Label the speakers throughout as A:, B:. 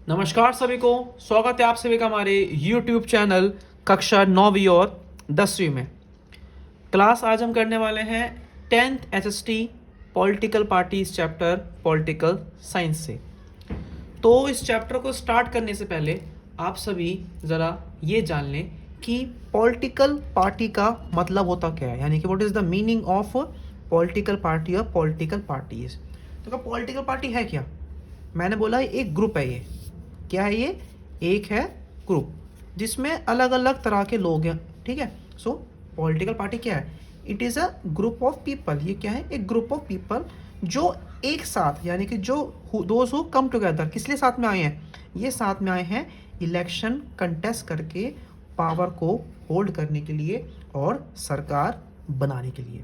A: नमस्कार सभी को। स्वागत है आप सभी का हमारे YouTube चैनल कक्षा 9वीं और 10वीं में। क्लास आज हम करने वाले हैं 10th HST political parties chapter political science से। तो इस चैप्टर को स्टार्ट करने से पहले आप सभी ज़रा ये जान लें कि पॉलिटिकल पार्टी का मतलब होता क्या है, यानी कि what is the meaning of political party और पॉलिटिकल पार्टीज। तो पॉलिटिकल पार्टी है क्या? मैंने बोला एक ग्रुप है। ये क्या है? ये एक है ग्रुप जिसमें अलग अलग तरह के लोग हैं। ठीक है। सो पॉलिटिकल पार्टी क्या है? It is a group of people. ये क्या है? एक ग्रुप ऑफ पीपल जो एक साथ, यानी कि जो दोज हु कम टुगेदर, किस लिए साथ में आए हैं? ये साथ में आए हैं इलेक्शन कंटेस्ट करके पावर को होल्ड करने के लिए और सरकार बनाने के लिए।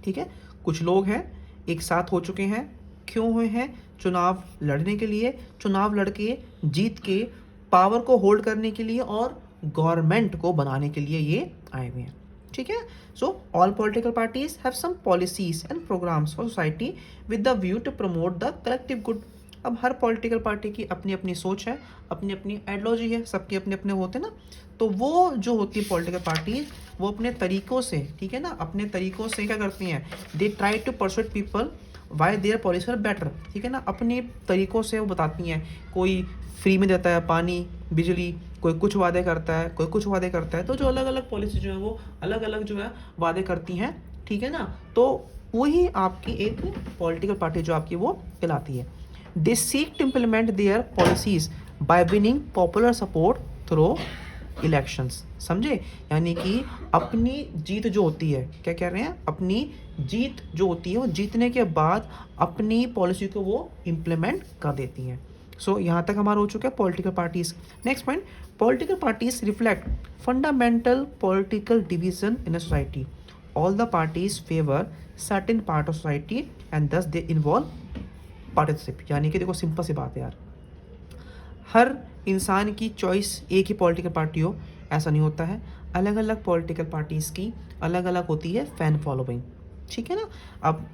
A: ठीक है। कुछ लोग हैं एक साथ हो चुके हैं। क्यों हुए हैं? चुनाव लड़ने के लिए, चुनाव लड़के जीत के पावर को होल्ड करने के लिए और गवर्नमेंट को बनाने के लिए ये आए हुए हैं। ठीक है। So all political parties have some policies and programmes for society with the view to promote the collective good. अब हर पॉलिटिकल पार्टी की अपनी अपनी सोच है, अपनी अपनी आइडियोलॉजी है, सबके अपने अपने होते हैं ना। तो वो जो होती है पॉलिटिकल पार्टीज, वो अपने तरीकों से, ठीक है ना, अपने तरीकों से क्या करती हैं? They try to persuade people why their policy are better. ठीक है ना, अपने तरीकों से वो बताती हैं। कोई फ्री में देता है पानी, बिजली, कोई कुछ वादे करता है, कोई कुछ वादे करता है। तो जो अलग अलग पॉलिसी जो है वो अलग अलग जो है वादे करती हैं। ठीक है ना। तो वही आपकी एक पॉलिटिकल पार्टी जो आपकी वो कहलाती है। They seek to implement their policies by winning popular support through elections. समझे? यानी कि अपनी जीत जो होती है, क्या कह रहे हैं, अपनी जीत जो होती है वो जीतने के बाद अपनी पॉलिसी को वो इम्प्लीमेंट कर देती हैं। सो यहाँ तक हमारा हो चुका है political parties. Next point, political parties reflect fundamental political division in a society. All the parties favour certain part of society and दस दे इन्वॉल्व पार्टिसिपेट। यानी कि देखो सिंपल सी बात है यार, हर इंसान की चॉइस एक ही पॉलिटिकल पार्टी हो ऐसा नहीं होता है। अलग अलग पॉलिटिकल पार्टीज़ की अलग अलग होती है फैन फॉलोइंग। ठीक है ना। अब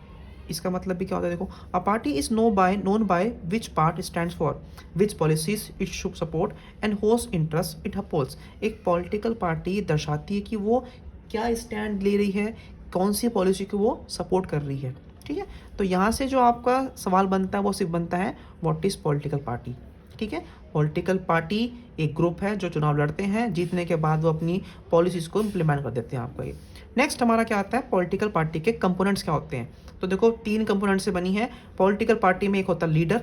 A: इसका मतलब भी क्या होता है? देखो, a party is known by which part stands for which policies it should support and होस इंटरेस्ट इट अपहोल्ड्स। एक पॉलिटिकल पार्टी दर्शाती है कि वो क्या स्टैंड ले रही है, कौन सी पॉलिसी को वो सपोर्ट कर रही है। ठीक है। तो यहाँ से जो आपका सवाल बनता है वो सिर्फ बनता है व्हाट इज़ पॉलिटिकल पार्टी। ठीक है। पॉलिटिकल पार्टी एक ग्रुप है जो चुनाव लड़ते हैं, जीतने के बाद वो अपनी पॉलिसीज़ को इम्प्लीमेंट कर देते हैं आपका ये। नेक्स्ट हमारा क्या आता है? पॉलिटिकल पार्टी के कंपोनेंट्स क्या होते हैं? तो देखो 3 कंपोनेंट से बनी है पॉलिटिकल पार्टी में। एक होता है लीडर।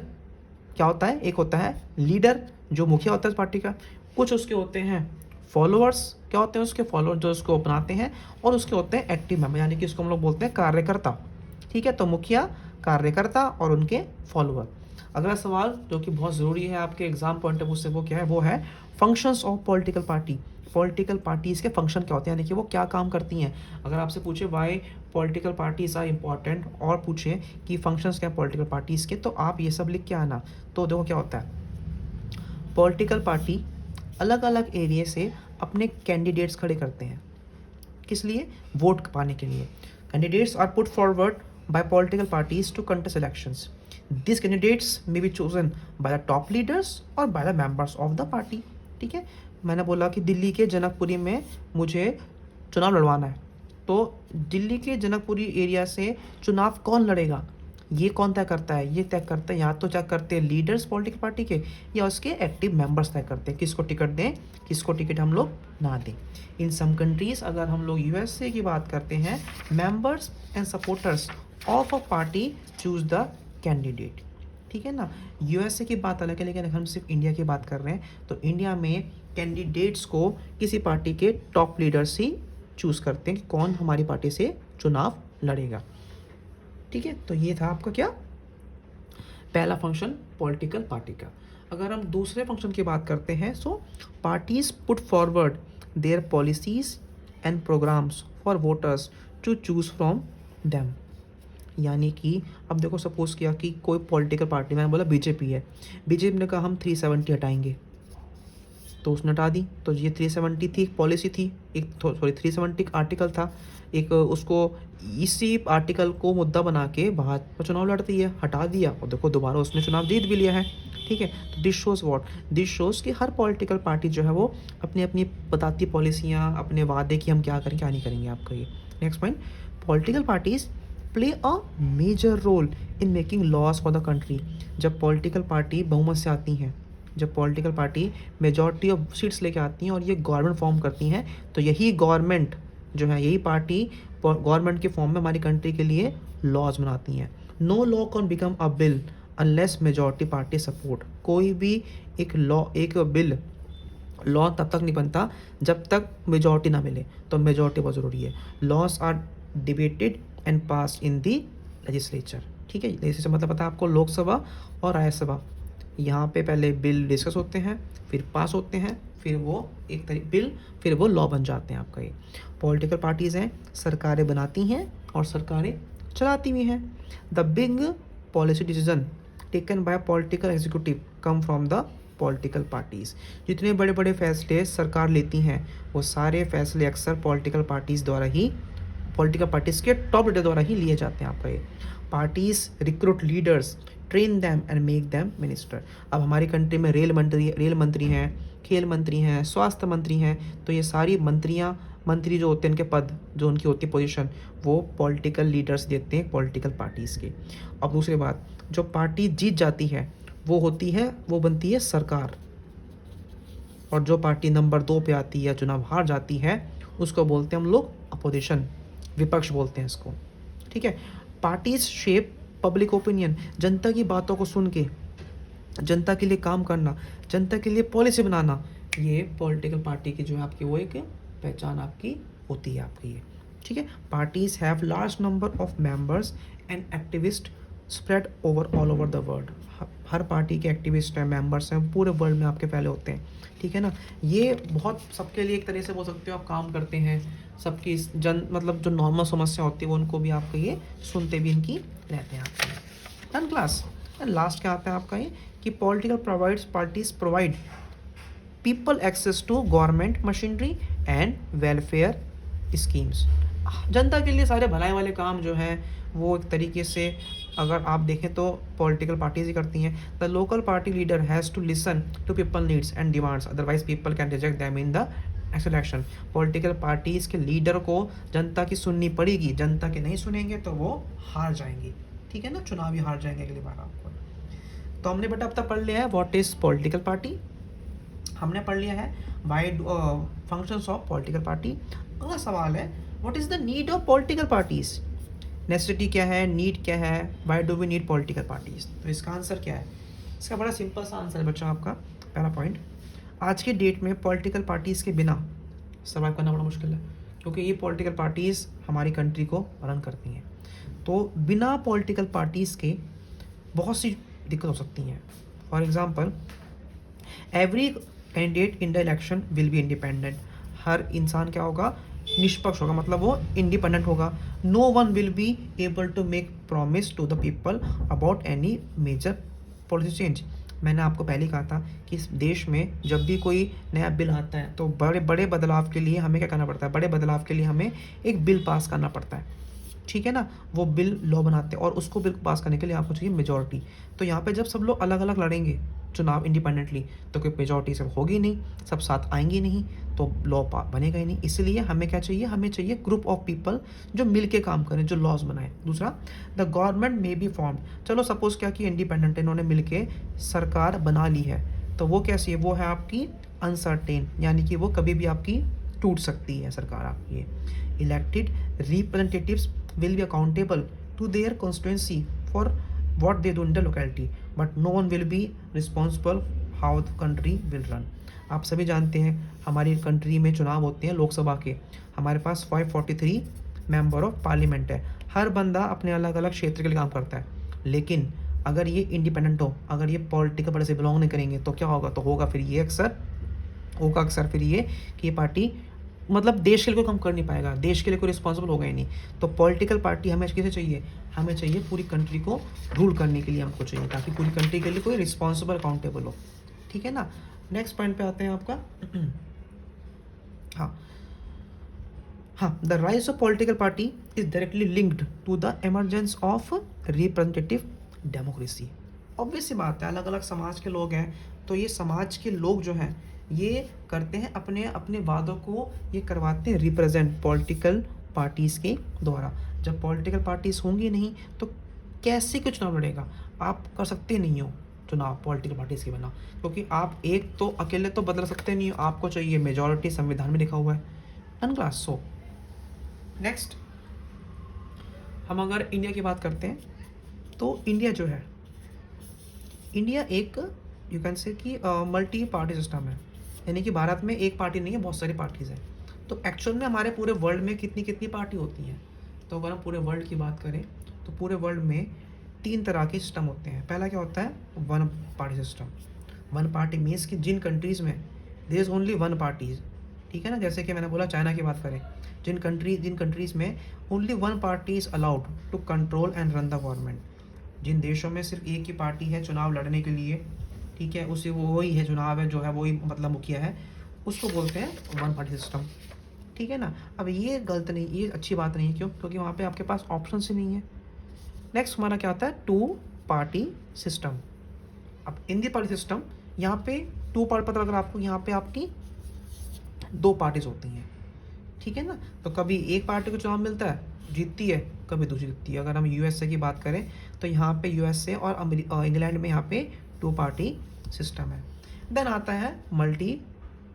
A: क्या होता है? एक होता है लीडर जो मुखिया होता है पार्टी का। कुछ उसके होते हैं फॉलोअर्स। क्या होते हैं उसके? फॉलोअर्स जो उसको अपनाते हैं। और उसके होते हैं एक्टिव मेंबर, यानी कि इसको हम लोग बोलते हैं कार्यकर्ता। ठीक है। तो मुखिया, कार्यकर्ता और उनके फॉलोअर। अगला सवाल जो कि बहुत ज़रूरी है आपके एग्जाम पॉइंट ऑफ व्यू से, वो क्या है? वो है functions of political party. Political parties के फंक्शन क्या होते हैं, यानी कि वो क्या काम करती हैं। अगर आपसे पूछे why political parties are important और पूछे कि फंक्शंस क्या पॉलिटिकल पार्टीज़ के, तो आप ये सब लिख के आना। तो देखो क्या होता है, पॉलिटिकल पार्टी अलग अलग एरिया से अपने कैंडिडेट्स खड़े करते हैं। किस लिए? वोट पाने के लिए। Candidates are put forward by political parties to contest elections. These candidates may be chosen by the top leaders or by the members of the party. ठीक है। मैंने बोला कि दिल्ली के जनकपुरी में मुझे चुनाव लड़वाना है, तो दिल्ली के जनकपुरी एरिया से चुनाव कौन लड़ेगा ये कौन तय करता है? ये तय करते हैं या तो क्या करते हैं लीडर्स पॉलिटिकल पार्टी के, या उसके एक्टिव मेंबर्स तय करते हैं किसको टिकट दें, किसको टिकट हम लोग ना दें। इन सम कंट्रीज, अगर हम लोग यूएसए की बात करते हैं, members and supporters of a party choose the candidate. ठीक है ना। यूएसए की बात अलग है, लेकिन हम सिर्फ इंडिया की बात कर रहे हैं, तो इंडिया में कैंडिडेट्स को किसी पार्टी के टॉप लीडर्स ही चूज़ करते हैं कि कौन हमारी पार्टी से चुनाव लड़ेगा। ठीक है। तो ये था आपका क्या, पहला फंक्शन पॉलिटिकल पार्टी का। अगर हम दूसरे फंक्शन की बात करते हैं, so parties put forward their policies and programmes for voters to choose from them. यानी कि अब देखो सपोज किया कि कोई पॉलिटिकल पार्टी, मैंने बोला बीजेपी है, बीजेपी ने कहा हम 370 हटाएंगे, तो उसने हटा दी। तो ये 370 थी, एक पॉलिसी थी, एक 370 आर्टिकल था, एक उसको इसी आर्टिकल को मुद्दा बना के भाजपा चुनाव लड़ती है, हटा दिया और देखो दोबारा उसने चुनाव जीत भी लिया है। ठीक है। तो this shows what, this shows कि हर पॉलिटिकल पार्टी जो है वो अपनी अपनी बताती पॉलिसियाँ, अपने वादे कि हम क्या करें क्या नहीं करेंगे आपका ये। Next point, political parties play a major role in making laws for the country. जब पॉलिटिकल पार्टी बहुमत से आती हैं, जब political party majority of seats लेके आती हैं और ये गवर्नमेंट फॉर्म करती हैं, तो यही गवर्नमेंट जो है, यही पार्टी गवर्नमेंट के फॉर्म में हमारी कंट्री के लिए लॉज बनाती हैं। No law can become a bill unless majority party support. कोई भी एक लॉ, एक बिल लॉ तब तक नहीं बनता जब तक मेजॉरिटी ना मिले, तो मेजॉरिटी बहुत ज़रूरी है। Laws are debated and pass in the legislature, ठीक है। लेजिस्लेचर मतलब पता है आपको, लोकसभा और राज्यसभा। यहाँ पे पहले बिल डिस्कस होते हैं, फिर पास होते हैं, फिर वो एक बिल, फिर वो लॉ बन जाते हैं आपका ये। पॉलिटिकल पार्टीज़ हैं, सरकारें बनाती हैं और सरकारें चलाती भी हैं। The big policy decision taken by political executive come from the political parties. जितने बड़े बड़े फैसले सरकार लेती हैं, वो सारे फैसले अक्सर पॉलिटिकल पार्टीज़ द्वारा ही, पॉलिटिकल पार्टीज़ के टॉप लीडर द्वारा ही लिए जाते हैं आपका ये। Parties recruit leaders, train them and make them minister. अब हमारी कंट्री में रेल मंत्री हैं, खेल मंत्री हैं, स्वास्थ्य मंत्री हैं, तो ये सारी मंत्री जो होते हैं, इनके पद जो उनकी होती है पोजीशन, वो पॉलिटिकल लीडर्स देते हैं पॉलिटिकल पार्टीज़ के। अब दूसरी बात, जो पार्टी जीत जाती है वो बनती है सरकार, और जो पार्टी नंबर 2 पे आती है, चुनाव हार जाती है, उसको बोलते हैं हम लोग अपोजिशन, विपक्ष बोलते हैं इसको, ठीक है। पार्टीज शेप पब्लिक ओपिनियन, जनता की बातों को सुन के जनता के लिए काम करना, जनता के लिए पॉलिसी बनाना, ये पॉलिटिकल पार्टी की जो है आपकी वो एक पहचान आपकी होती है आपकी ये, ठीक है। Parties have large number of members and activist spread all over the world. Her party के एक्टिविस्ट हैं, मेंबर्स हैं, पूरे वर्ल्ड में आपके फैले होते हैं, ठीक है ना। ये बहुत सबके लिए एक तरह से बोल सकते हो आप काम करते हैं, सबकी मतलब जो नॉर्मल समस्या होती है वो उनको भी आपका ये सुनते भी इनकी रहते हैं आपके। Done class. एंड लास्ट क्या आता है आपका ये कि political parties provide people access to government machinery and welfare schemes. जनता के लिए सारे भलाई वाले काम जो हैं वो एक तरीके से अगर आप देखें तो पॉलिटिकल पार्टीज ही करती हैं। The local party leader has to listen to people needs and demands, otherwise people can reject them in the election. Political parties के लीडर को जनता की सुननी पड़ेगी, जनता के नहीं सुनेंगे तो वो हार जाएंगी, ठीक है ना, चुनाव ही हार जाएंगे अगली बार आपको। तो हमने बेटा अब तक पढ़ लिया है व्हाट इज पॉलिटिकल पार्टी, हमने पढ़ लिया है wide functions of political party. अगला सवाल है what is the need of political parties. Necessity क्या है, नीड क्या है, why do we need political parties. तो इसका आंसर क्या है, इसका बड़ा सिंपल सा आंसर है बच्चों आपका। पहला पॉइंट, आज की डेट में पॉलिटिकल पार्टीज़ के बिना सर्वाइव करना बड़ा मुश्किल है, क्योंकि ये पॉलिटिकल पार्टीज़ हमारी कंट्री को रन करती हैं। तो बिना पॉलिटिकल पार्टीज़ के बहुत सी दिक्कत हो सकती हैं। For example, every candidate in the election will be independent. हर इंसान क्या होगा, निष्पक्ष होगा, मतलब वो इंडिपेंडेंट होगा। No one will be able to make promise to the people about any major policy change. मैंने आपको पहले कहा था कि इस देश में जब भी कोई नया बिल आता है तो बड़े बड़े बदलाव के लिए हमें क्या करना पड़ता है, बड़े बदलाव के लिए हमें एक बिल पास करना पड़ता है, ठीक है ना। वो बिल लॉ बनाते हैं और उसको बिल पास करने के लिए आपको चाहिए मेजॉरिटी। तो यहाँ पे जब सब लोग अलग अलग लड़ेंगे चुनाव इंडिपेंडेंटली, तो कोई मेजॉरिटी सब होगी नहीं, सब साथ आएंगे नहीं, तो लॉ बनेगा ही नहीं। इसलिए हमें क्या चाहिए, हमें चाहिए ग्रुप ऑफ पीपल जो मिल के काम करें, जो लॉज बनाएं। दूसरा, द गवर्नमेंट में बी फॉर्म। चलो सपोज क्या कि इंडिपेंडेंट इन्होंने मिल के सरकार बना ली है, तो वो कैसी है, वो है आपकी अनसर्टेन, यानी कि वो कभी भी आपकी टूट सकती है सरकार आपकी। Elected representatives will be accountable to their constituency for what they do in the locality, but no one will be responsible how the country will run. आप सभी जानते हैं हमारी कंट्री में चुनाव होते हैं लोकसभा के, हमारे पास 543 मेंबर ऑफ पार्लियामेंट है। हर बंदा अपने अलग अलग क्षेत्र के लिए काम करता है, लेकिन अगर ये इंडिपेंडेंट हो, अगर ये पॉलिटिकल पार्टी से बिलोंग नहीं करेंगे तो क्या होगा, तो होगा फिर ये अक्सर फिर ये कि ये पार्टी मतलब देश के लिए कोई काम कर नहीं पाएगा, देश के लिए कोई रिस्पॉन्सिबल होगा ही नहीं। तो पॉलिटिकल पार्टी हमें किसे चाहिए, हमें चाहिए पूरी कंट्री को रूल करने के लिए हमको चाहिए, ताकि पूरी कंट्री के लिए कोई रिस्पॉन्सिबल अकाउंटेबल हो, ठीक है ना। नेक्स्ट पॉइंट पे आते हैं आपका। हाँ, the rise of political party is directly linked to the emergence of representative democracy. Obvious सी बात है, अलग अलग समाज के लोग हैं, तो ये समाज के लोग जो हैं ये करते हैं अपने अपने वादों को ये करवाते हैं रिप्रेजेंट पॉलिटिकल पार्टीज़ के द्वारा। जब पॉलिटिकल पार्टीज़ होंगी नहीं तो कैसे के चुनाव लड़ेगा? आप कर सकते नहीं हो चुनाव पॉलिटिकल पार्टीज़ के बिना, क्योंकि आप एक तो अकेले तो बदल सकते नहीं हो, आपको चाहिए मेजॉरिटी, संविधान में लिखा हुआ है क्लास। सो नेक्स्ट हम अगर इंडिया की बात करते हैं तो इंडिया जो है, इंडिया एक यू कैन से कि मल्टी पार्टी सिस्टम है, यानी कि भारत में एक पार्टी नहीं है, बहुत सारी पार्टीज़ हैं। तो एक्चुअल में हमारे पूरे वर्ल्ड में कितनी कितनी पार्टी होती हैं? तो अगर हम पूरे वर्ल्ड की बात करें तो पूरे वर्ल्ड में 3 तरह के सिस्टम होते हैं। पहला क्या होता है? One party system. One party means कि जिन कंट्रीज़ में there is only one parties, ठीक है ना, जैसे कि मैंने बोला चाइना की बात करें, जिन कंट्रीज़ में only one party is allowed to control and run the government, जिन देशों में सिर्फ एक ही पार्टी है चुनाव लड़ने के लिए, ठीक है, उसे वही है चुनाव है जो है वही मतलब मुखिया है, उसको बोलते हैं वन पार्टी सिस्टम, ठीक है ना। अब ये गलत नहीं, ये अच्छी बात नहीं है, क्यों? क्योंकि वहाँ पे आपके पास ऑप्शन ही नहीं है। नेक्स्ट हमारा क्या आता है? Two party system. अब इन दी पार्टी सिस्टम यहाँ पे टू पार्ट पता लग रहा है आपको, यहाँ पे आपकी 2 पार्टीज होती हैं, ठीक है ना। तो कभी एक पार्टी को चुनाव मिलता है, जीतती है, कभी दूसरी जीतती है। अगर हम यूएसए की बात करें तो यहाँ पे यूएसए और इंग्लैंड में यहाँ पे 2 पार्टी सिस्टम है। देन आता है मल्टी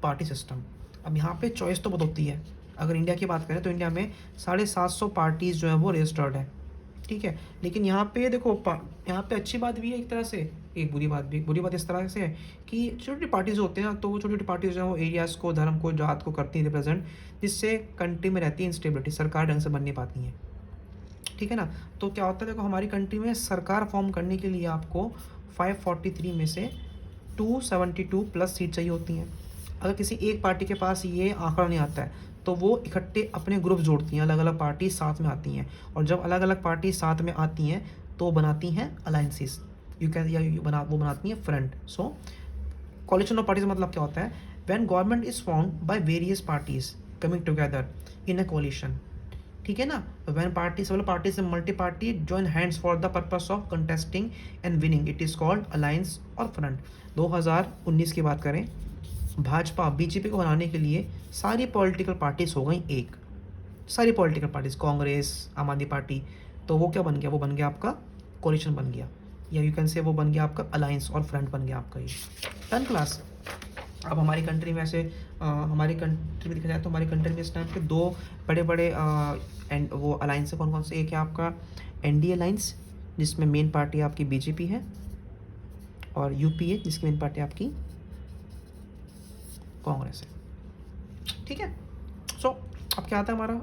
A: पार्टी सिस्टम। अब यहाँ पे चॉइस तो बहुत होती है। अगर इंडिया की बात करें तो इंडिया में 750 पार्टीज़ जो है वो रजिस्टर्ड है, ठीक है। लेकिन यहाँ पे देखो यहाँ पे अच्छी बात भी है एक तरह से, एक बुरी बात भी। बुरी बात इस तरह से है कि छोटी छोटी पार्टीज होते हैं ना, तो वो छोटी छोटी पार्टीज जो है वो एरियाज़ को, धर्म को, जात को करती हैं रिप्रेजेंट, जिससे कंट्री में रहती है इंस्टेबिलिटी, सरकार ढंग से बन नहीं पाती हैं, ठीक है ना। तो क्या होता है, देखो हमारी कंट्री में सरकार फॉर्म करने के लिए आपको 543 में से 272 प्लस सीट चाहिए होती हैं। अगर किसी एक पार्टी के पास ये आंकड़ा नहीं आता है तो वो इकट्ठे अपने ग्रुप जोड़ती हैं, अलग अलग पार्टी साथ में आती हैं, और जब अलग अलग पार्टी साथ में आती हैं तो बनाती हैं अलायंसेस, वो बनाती हैं front. So collision of parties मतलब क्या होता है? When government is formed by various parties coming together in a collision, ठीक है ना। When party several parties multi party join hands for the purpose of contesting and winning, it is called alliance और front. 2019 की बात करें, Bhajpa BJP को बनाने के लिए सारी पॉलिटिकल पार्टीज हो गई एक, सारी पॉलिटिकल पार्टीज, कांग्रेस, आम आदमी पार्टी, तो वो क्या बन गया? वो बन गया आपका कोलिशन बन गया, या यू कैन से वो बन गया आपका अलायंस और फ्रंट बन गया आपका ये। 10 क्लास। अब हमारी कंट्री में ऐसे हमारी कंट्री में देखा जाए तो हमारी कंट्री में इस टाइम पे 2 बड़े बड़े एंड वो अलायंस है। कौन कौन से? एक है आपका एनडीए अलायंस, जिसमें मेन पार्टी आपकी बीजेपी है, और यूपीए जिसकी मेन पार्टी आपकी कांग्रेस है, ठीक है। सो अब क्या आता है हमारा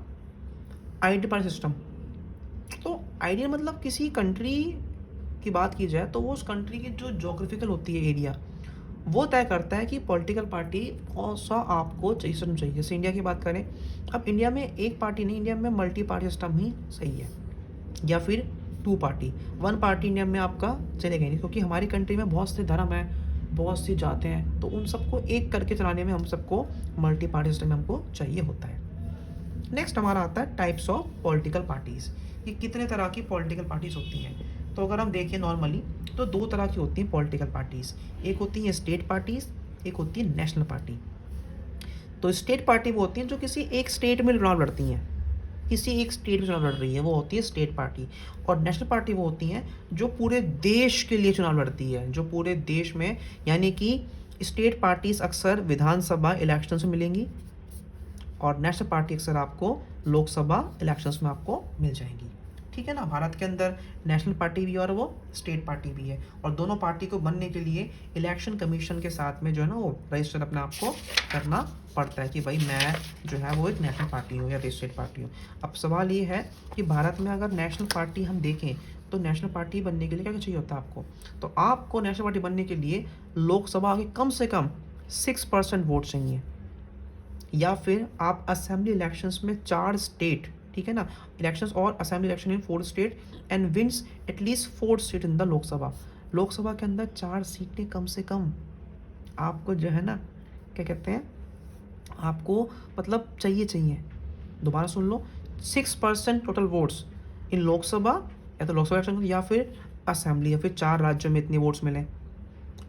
A: आइडियल पार्टी सिस्टम। तो आइडियल मतलब किसी कंट्री की बात की जाए तो वो उस कंट्री की जो जोग्राफिकल होती है एरिया, वो तय करता है कि पॉलिटिकल पार्टी कौन सा आपको सिस्टम चाहिए। जैसे इंडिया की बात करें, अब इंडिया में एक पार्टी नहीं, इंडिया में मल्टी पार्टी सिस्टम ही सही है, या फिर 2 पार्टी। 1 पार्टी इंडिया में आपका चलेगा नहीं, क्योंकि हमारी कंट्री में बहुत से धर्म हैं, बहुत सी जाते हैं, तो उन सबको एक करके चलाने में हम सबको मल्टी पार्टी सिस्टम हमको चाहिए होता है। नेक्स्ट हमारा आता है टाइप्स ऑफ पॉलिटिकल पार्टीज़, कि कितने तरह की पॉलिटिकल पार्टीज़ होती हैं। तो अगर हम देखें नॉर्मली तो 2 तरह की होती हैं पॉलिटिकल पार्टीज़, एक होती हैं स्टेट पार्टीज़, एक होती है नेशनल पार्टी। तो स्टेट पार्टी वो होती हैं जो किसी एक स्टेट में चुनाव लड़ती हैं, किसी एक स्टेट में चुनाव लड़ रही है, वो होती है स्टेट पार्टी। और नेशनल पार्टी वो होती हैं जो पूरे देश के लिए चुनाव लड़ती है, जो पूरे देश में, यानी कि स्टेट पार्टीज अक्सर विधानसभा इलेक्शंस में मिलेंगी, और नेशनल पार्टी अक्सर आपको लोकसभा इलेक्शंस में आपको मिल जाएंगी, ठीक है ना। भारत के अंदर नेशनल पार्टी भी और वो स्टेट पार्टी भी है, और दोनों पार्टी को बनने के लिए इलेक्शन कमीशन के साथ में जो है ना वो रजिस्टर अपने आप को करना पड़ता है कि भाई मैं जो है वो एक नेशनल पार्टी हूँ या स्टेट पार्टी हूँ। अब सवाल ये है कि भारत में अगर नेशनल पार्टी हम देखें तो नेशनल पार्टी बनने के लिए क्या क्या चाहिए होता है आपको? तो आपको नेशनल पार्टी बनने के लिए लोकसभा के कम से कम 6% वोट चाहिए, या फिर आप असेंबली इलेक्शंस में 4 स्टेट, ठीक है ना, इलेक्शंस और assembly election in 4 state and wins at least 4 seat in the Lok Sabha. Lok Sabha के अंदर 4 सीटें कम से कम आपको जो है ना क्या कहते हैं, आपको मतलब चाहिए। दोबारा सुन लो, 6% टोटल वोट्स इन लोकसभा, या तो लोकसभा इलेक्शन या फिर असेंबली या फिर 4 राज्यों में इतने वोट्स मिले,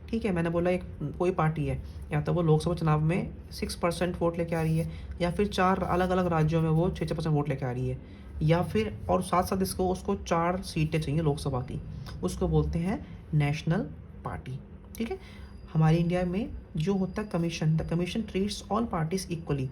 A: ठीक है। मैंने बोला एक कोई पार्टी है, या तो वो लोकसभा चुनाव में 6% वोट लेके आ रही है, या फिर 4 अलग अलग राज्यों में वो 6-6% वोट लेके आ रही है, या फिर और साथ साथ इसको उसको 4 सीटें चाहिए लोकसभा की, उसको बोलते हैं नेशनल पार्टी, ठीक है। हमारे इंडिया में जो होता है commission, the commission treats all parties equally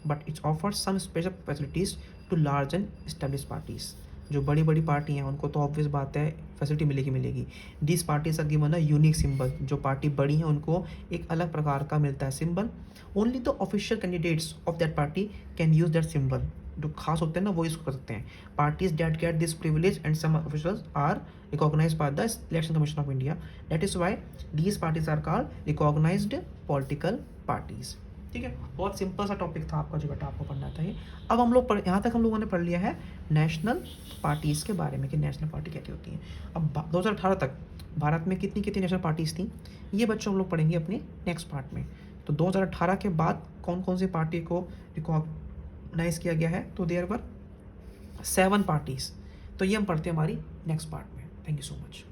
A: but its offer some special facilities to large and establish parties. जो बड़ी बड़ी पार्टी हैं उनको तो ऑब्वियस बात है फैसिलिटी मिलेगी। This parties are given a unique symbol, जो पार्टी बड़ी हैं उनको एक अलग प्रकार का मिलता है symbol. Only the official candidates of that party can use that symbol, जो खास होते हैं ना वो इसको कर सकते हैं। Parties that get this privilege and some officials are recognised by the election commission of India, that is why these parties are called recognised political parties, ठीक है। बहुत सिंपल सा टॉपिक था आपका जो बेटा आपको पढ़ना था ये। अब हम लोग यहाँ तक हम लोगों ने पढ़ लिया है नेशनल पार्टीज़ के बारे में कि नेशनल पार्टी क्या क्या होती हैं। अब 2018 तक भारत में कितनी कितनी नेशनल पार्टीज़ थी, ये बच्चों हम लोग पढ़ेंगे अपने नेक्स्ट पार्ट में। तो 2018 के बाद कौन कौन सी पार्टी को रिकॉग्नाइज किया गया है, तो देयर वर 7 पार्टीज़। तो ये हम पढ़ते हैं हमारी नेक्स्ट पार्ट में। Thank you so much.